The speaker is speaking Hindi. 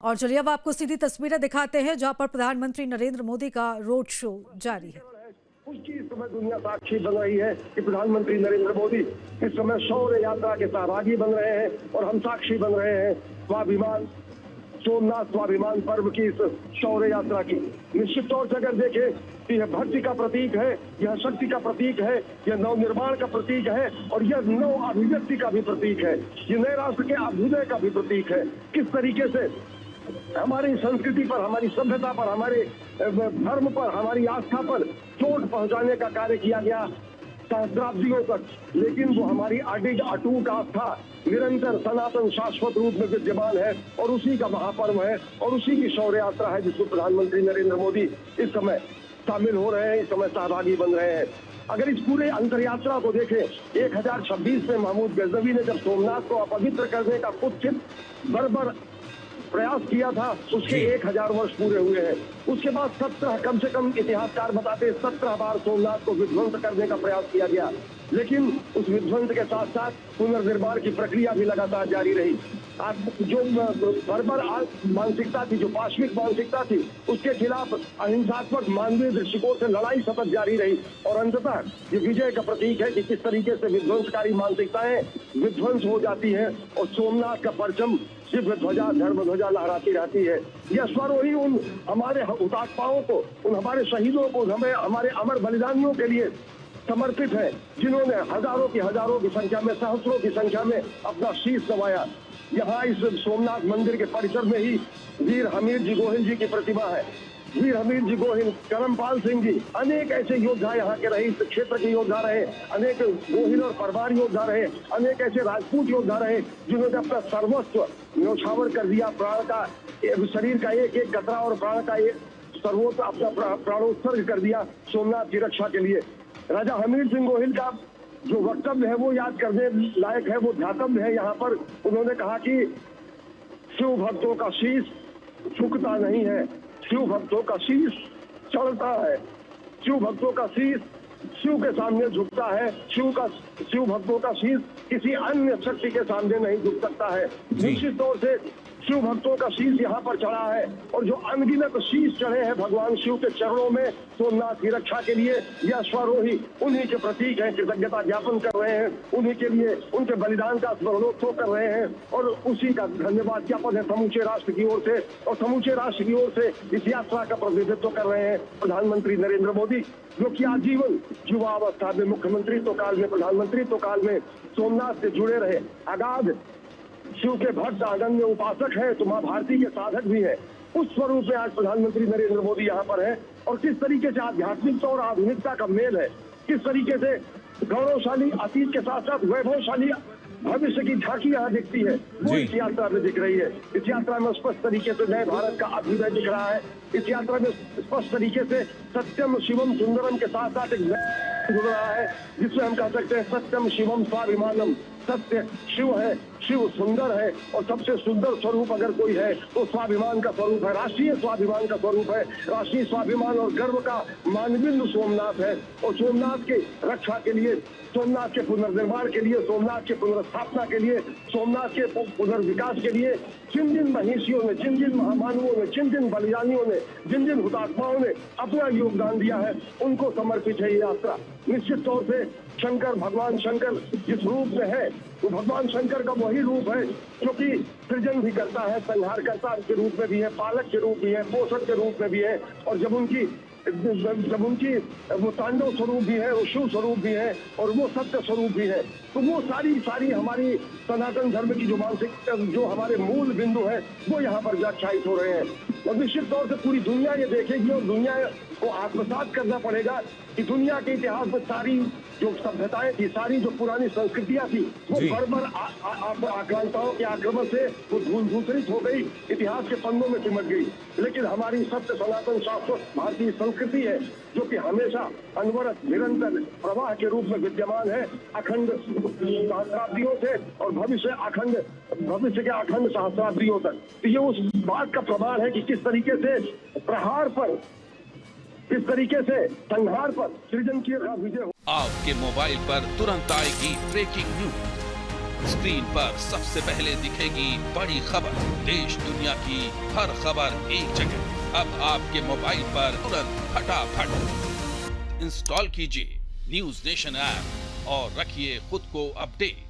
और चलिए अब आपको सीधी तस्वीरें दिखाते हैं जहां पर प्रधानमंत्री नरेंद्र मोदी का रोड शो जारी है। उसकी इस समय दुनिया साक्षी बन रही है कि प्रधानमंत्री नरेंद्र मोदी इस समय शौर्य यात्रा के सहभागी बन रहे हैं और हम साक्षी बन रहे हैं स्वाभिमान सोमनाथ स्वाभिमान पर्व की इस शौर्य यात्रा की। निश्चित तौर से अगर देखें तो यह भक्ति का प्रतीक है, यह शक्ति का प्रतीक है, यह नवनिर्माण का प्रतीक है और यह नव अभिव्यक्ति का भी प्रतीक है, ये नए राष्ट्र के अभ्युदय का भी प्रतीक है। किस तरीके से हमारी संस्कृति पर, हमारी सभ्यता पर, हमारे धर्म पर, हमारी आस्था पर चोट पहुंचाने का कार्य किया गया सहस्राब्दियों तक, लेकिन वो हमारी अडिग अटूट आस्था निरंतर सनातन शाश्वत रूप में विद्यमान है और उसी का महापर्व है और उसी की शौर्य यात्रा है जिसमें प्रधानमंत्री नरेंद्र मोदी इस समय शामिल हो रहे हैं, इस समय सहभागी बन रहे हैं। अगर इस पूरे अंतर यात्रा को देखें, 1026 में महमूद गजनवी ने जब सोमनाथ को अपवित्र करने का कुत्सित बर्बर प्रयास किया था, उसके 1000 वर्ष पूरे हुए हैं। उसके बाद 17 कम से कम इतिहासकार बताते 17 बार सोमनाथ को विध्वंस करने का प्रयास किया गया, लेकिन उस विध्वंस के साथ साथ पुनर्निर्माण की प्रक्रिया भी लगातार जारी रही। जो बर्बर मानसिकता थी, जो पाश्विक मानसिकता थी, उसके खिलाफ अहिंसात्मक मानवीय दृष्टिकोण से लड़ाई सतत जारी रही और अंततः ये विजय का प्रतीक है कि किस तरीके से विध्वंसकारी मानसिकताएं विध्वंस हो जाती है और सोमनाथ का परचम दिव्य ध्वजा धर्म ध्वजा लहराती रहती है। यह स्वरोही उन हमारे हुतात्माओं को, उन हमारे शहीदों को, हमारे अमर बलिदानियों के लिए समर्पित है, जिन्होंने हजारों की संख्या में, सहस्रों की संख्या में अपना शीश नवाया। यहाँ इस सोमनाथ मंदिर के परिसर में ही वीर हमीर जी गोहिल जी की प्रतिमा है। वीर हमीर जी गोहिल, करमपाल सिंह जी, अनेक ऐसे योद्धा यहाँ के रहे, इस क्षेत्र के योद्धा रहे, अनेक गोहिल और परवार योद्धा रहे, अनेक ऐसे राजपूत योद्धा रहे जिन्होंने अपना सर्वस्व न्यौछावर कर दिया, प्राण का, शरीर का एक एक कतरा और प्राण का एक सर्वोच्च अपना प्राणोत्सर्ग कर दिया सोमनाथ की रक्षा के लिए। राजा हमीर सिंह गोहिल का जो वक्तव्य है वो याद करने लायक है, वो ध्यातव्य है। यहाँ पर उन्होंने कहा कि शिव भक्तों का शीश झुकता नहीं है, शिव भक्तों का शीश चढ़ता है, शिव भक्तों का शीश शिव के सामने झुकता है, शिव भक्तों का शीश किसी अन्य शक्ति के सामने नहीं झुक सकता है। निश्चित तौर से शिव भक्तों का शीश यहाँ पर चढ़ा है और जो अनगिनत शीश चढ़े हैं भगवान शिव के चरणों में सोमनाथ की रक्षा के लिए, यह स्वरोही उन्हीं के प्रतीक हैं, कृतज्ञता ज्ञापन कर रहे हैं, उन्हीं के लिए उनके बलिदान का स्मरणोत्सव कर रहे हैं और उसी का धन्यवाद ज्ञापन है समूचे राष्ट्र की ओर से। और समूचे राष्ट्र की ओर से इस यात्रा का प्रतिनिधित्व कर रहे हैं प्रधानमंत्री नरेंद्र मोदी, जो कि आजीवन युवावस्था में, मुख्यमंत्री तो काल में, प्रधानमंत्री तो काल में सोमनाथ से जुड़े रहे, अगाध शिव के भक्त, अनन्य उपासक है, तो मां भारती के साधक भी है। उस स्वरूप में आज प्रधानमंत्री नरेंद्र मोदी यहाँ पर है और किस तरीके से आध्यात्मिकता और आधुनिकता का मेल है, किस तरीके से गौरवशाली अतीत के साथ साथ वैभवशाली भविष्य की झांकी यहाँ दिखती है, वो इस यात्रा में दिख रही है। इस यात्रा में स्पष्ट तरीके से नए भारत का अभ्युदय दिख रहा है। इस यात्रा में स्पष्ट तरीके से सत्यम शिवम सुंदरम के साथ साथ एक जुड़ रहा है, जिसमें हम कह सकते हैं सत्यम शिवम स्वाभिमानम। सत्य शिव है, शिव सुंदर है और सबसे सुंदर स्वरूप अगर कोई है तो स्वाभिमान का स्वरूप है, राष्ट्रीय स्वाभिमान का स्वरूप है। राष्ट्रीय स्वाभिमान और गर्व का मानबिंदु सोमनाथ है और सोमनाथ के रक्षा के लिए, सोमनाथ के पुनर्निर्माण के लिए, सोमनाथ के पुनर्स्थापना के लिए, सोमनाथ के पुनर्विकास के लिए जिन जिन महिषियों ने, जिन जिन महामानवों ने, जिन जिन बलिदानियों ने, जिन जिन हुतात्माओं ने अपना योगदान दिया है, उनको समर्पित है ये यात्रा। निश्चित तौर से शंकर, भगवान शंकर जिस रूप में है, तो भगवान शंकर का वही रूप है जो कि सृजन भी करता है, संहारकर्ता के रूप में भी है, पालक के रूप भी है, पोषक के रूप में भी है और जब उनकी वो तांडव स्वरूप भी है, वो शिव स्वरूप भी है और वो सत्य स्वरूप भी है। तो वो सारी हमारी सनातन धर्म की जो मानसिक, जो हमारे मूल बिंदु है, वो यहाँ पर व्याख्यायित हो रहे हैं और निश्चित तौर से पूरी दुनिया ये देखेगी और दुनिया को आत्मसात करना पड़ेगा कि दुनिया के इतिहास में सारी जो सभ्यताएं थी, सारी जो पुरानी संस्कृतियां थी, वो बर्बर आक्रांताओं के आक्रमण से वो धूसरित हो गई, इतिहास के पन्नों में सिमट गई। लेकिन हमारी सत्य सनातन शाश्वत भारतीय संस्कृति है जो कि हमेशा अनवरत निरंतर प्रवाह के रूप में विद्यमान है, अखंड सहस्राब्दियों से और भविष्य के अखंड सहस्राब्दियों तक। तो ये उस बात का प्रमाण है कि किस तरीके से प्रहार पर, किस तरीके से संहार पर सृजन की विजय। आपके मोबाइल पर तुरंत आएगी ब्रेकिंग न्यूज। स्क्रीन पर सबसे पहले दिखेगी बड़ी खबर, देश दुनिया की हर खबर एक जगह। अब आपके मोबाइल पर तुरंत फटाफट इंस्टॉल कीजिए न्यूज नेशन ऐप और रखिए खुद को अपडेट।